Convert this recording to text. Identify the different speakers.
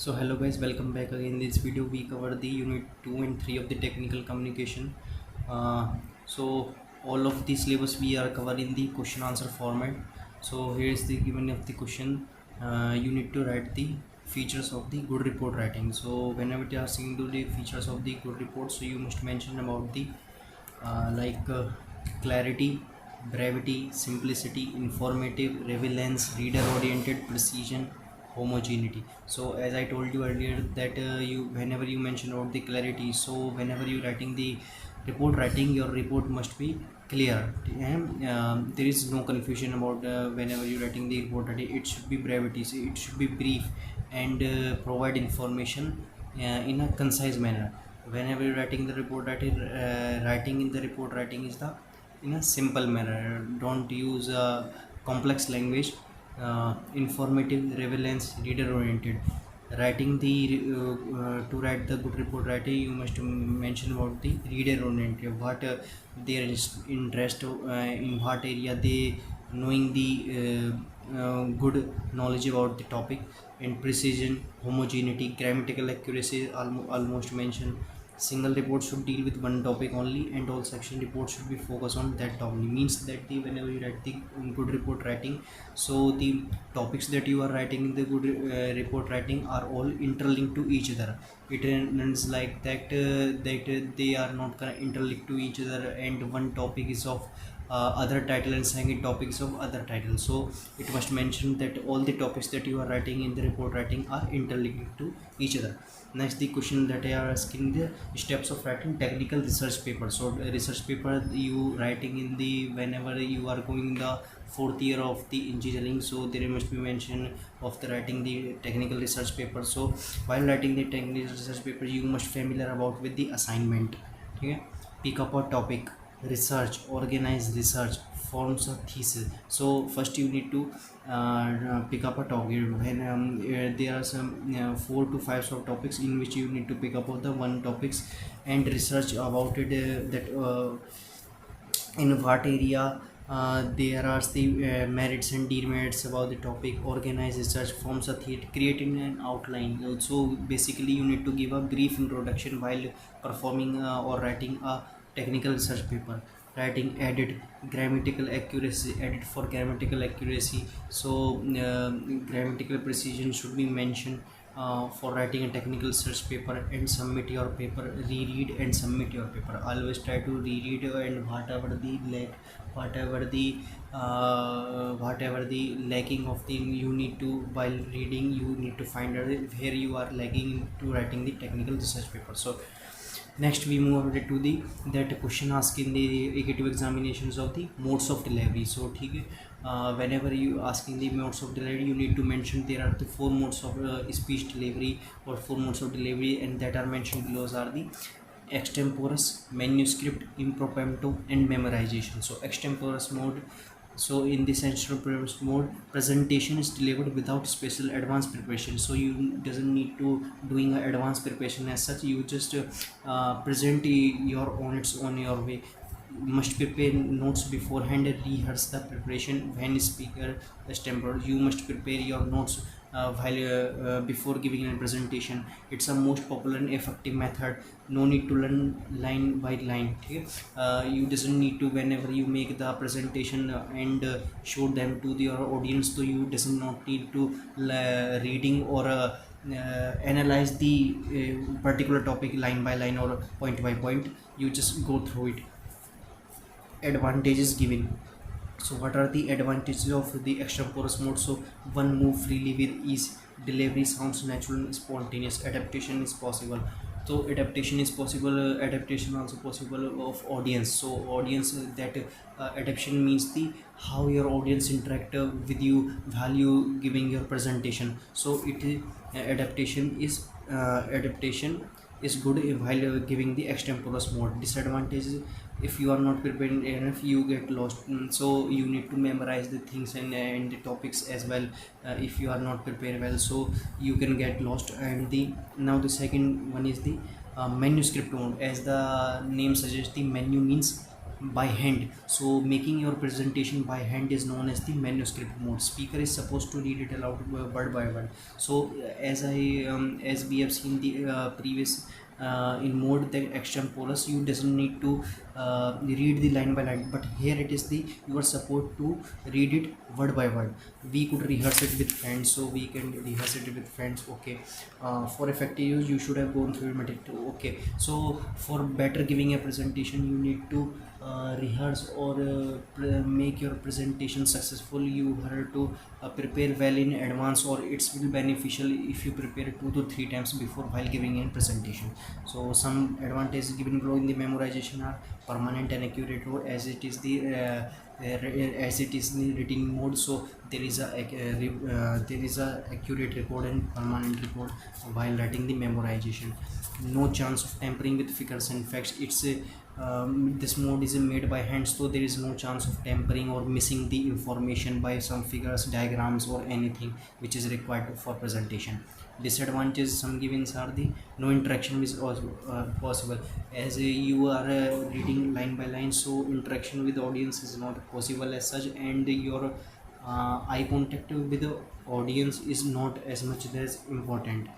Speaker 1: So hello guys, welcome back again. In this video we cover the unit 2 and 3 of the technical communication. So all of the syllabus we are covering the question answer format. So here is the given of the question. You need to write the features of the good report writing. So whenever you are asking to the features of the good report, so you must mention about the clarity, brevity, simplicity, informative, relevance, reader oriented, precision, homogeneity. So as I told you earlier that you whenever you mention about the clarity, so whenever you writing the report writing, your report must be clear, and there is no confusion about whenever you writing the report writing. It should be brevity, so it should be brief and provide information in a concise manner. Whenever you're writing the report writing, writing in the report writing is the in a simple manner. Don't use a complex language. Informative, relevance, reader oriented. Writing the to write the good report writing, you must mention about the reader oriented, what their interest, in what area they knowing the good knowledge about the topic, and precision, homogeneity, grammatical accuracy almost mentioned. Single report should deal with one topic only, and all section reports should be focused on that only. Means that the whenever you write the good report writing, so the topics that you are writing in the good report writing are all interlinked to each other. It runs like that, they are not interlinked to each other, and one topic is of other title and second topics of other title. So it must mention that all the topics that you are writing in the report writing are interlinked to each other. Next, the question that I are asking, the steps of writing technical research paper. So research paper you writing in the whenever you are going in the fourth year of the engineering, so there must be mention of the writing the technical research paper. So while writing the technical research paper, you must familiar about with the assignment. Okay, pick up a topic, research, organize research, forms a thesis. So first you need to pick up a topic. When there are some 4 to 5 sort of topics in which you need to pick up of the one topics and research about it, that in what area there are the merits and demerits about the topic. Organize research, forms a theory, creating an outline. So basically you need to give a brief introduction while performing or writing a technical research paper. Writing edit, grammatical accuracy, edit for grammatical accuracy. So grammatical precision should be mentioned for writing a technical research paper. And submit your paper, reread and submit your paper. Always try to reread, and whatever the lacking of the you need to, while reading you need to find out where you are lagging to writing the technical research paper. So next we move over to the that question asked in the AKTU examinations of the modes of delivery. So whenever you asking the modes of delivery, you need to mention there are the 4 modes of speech delivery, or 4 modes of delivery, and that are mentioned below are the extemporaneous, manuscript, impromptu, and memorization. So extemporaneous mode, so in this extemporaneous mode, presentation is delivered without special advanced preparation. So you doesn't need to doing a advanced preparation as such. You just present your on its own your way. Must prepare notes beforehand and rehearse the preparation when speaker is tempered. You must prepare your notes while before giving a presentation. It's a most popular and effective method. No need to learn line by line. Okay? You doesn't need to whenever you make the presentation and show them to your audience, so you doesn't not need to reading or analyze the particular topic line by line or point by point. You just go through it. Advantages given. So what are the advantages of the extemporaneous mode? So one move freely with ease, delivery sounds natural and spontaneous, adaptation is possible. So adaptation is possible, adaptation also possible of audience. So audience, that adaptation means the how your audience interact with you while you giving your presentation. So adaptation is good while giving the extemporaneous mode. Disadvantages, if you are not prepared enough, you get lost. So you need to memorize the things and the topics as well. If you are not prepared well, so you can get lost. And the second one is the manuscript mode. As the name suggests, the menu means by hand. So making your presentation by hand is known as the manuscript mode. Speaker is supposed to read it aloud word by word. So as we have seen the previous in mode the action porous, you doesn't need to read the line by line, but here it is the you are supposed to read it word by word. We could rehearse it with friends, so we can rehearse it with friends. Okay, for effective use you should have gone through material too. Okay, so for better giving a presentation you need to rehearse or make your presentation successful. You have to prepare well in advance, or it's will beneficial if you prepare 2 to 3 times before while giving a presentation. So some advantages given below in the memorization are permanent and accurate row, as it is the as it is in the written mode. So there is a accurate record and permanent record while writing the memorization. No chance of tampering with figures and facts. It's a this mode is made by hand, so there is no chance of tampering or missing the information by some figures, diagrams, or anything which is required for presentation. Disadvantages some givens are the no interaction is also possible, as you are reading line by line, so interaction with the audience is not possible as such, and your eye contact with the audience is not as much as important.